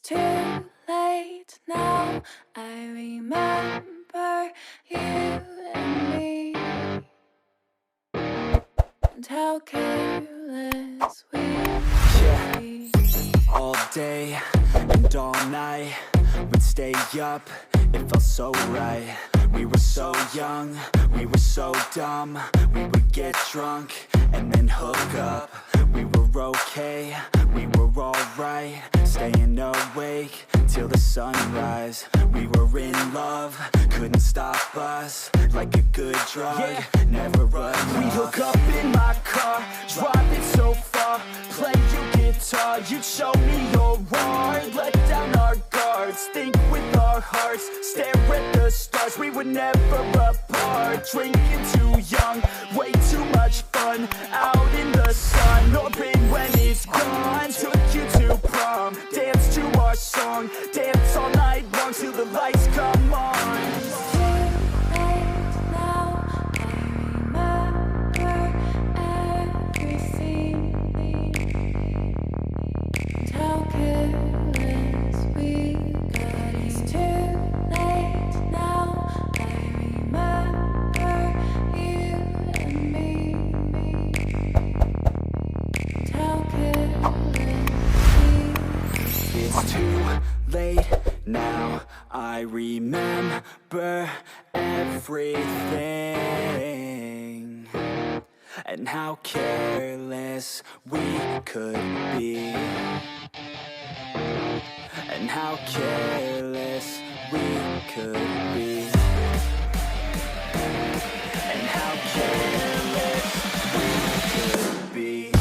too late now. I remember you and me, and how careless we be. All day and all night, we'd stay up, it felt so right. We were so young, we were so dumb. We would get drunk and then hook up. We were okay, we were alright, staying awake till the sunrise. We were in love, couldn't stop us, like a good drug, never enough. We'd hook up in my car, driving so far, play your guitar, you'd show me your art, let down our guards, think with our hearts, stare at the stars. We were never apart, drinking too young, way too much fun, out in the sun, orbit when it's gone. Took you to prom, dance to our song, dance all night long till the lights come on. It's too late now, I remember everything, and how careless we could be, and how careless we could be, and how careless we could be.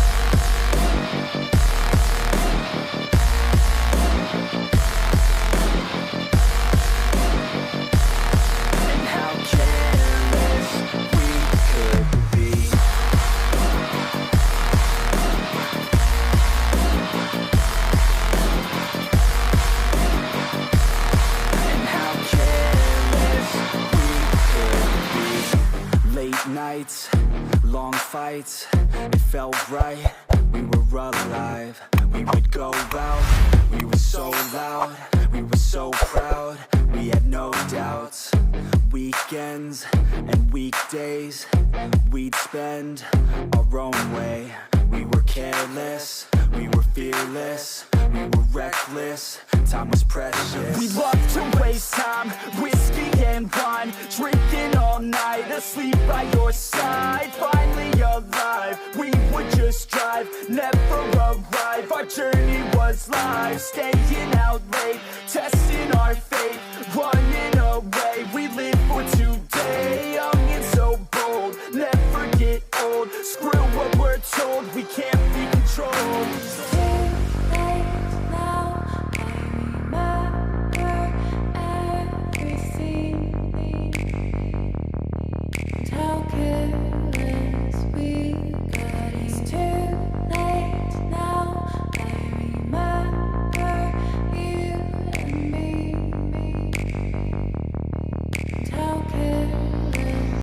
Nights, long fights, it felt right, we were alive. We would go out, we were so loud, we were so proud, we had no doubts. Weekends and weekdays, we'd spend our own way. We were careless, we were fearless, we were reckless, time was precious. We loved to waste time, whiskey and wine, drinking all night, asleep by your side. Finally alive, we would just drive, never arrive. Our journey was live, staying out late, testing our fate, running away. We live for today.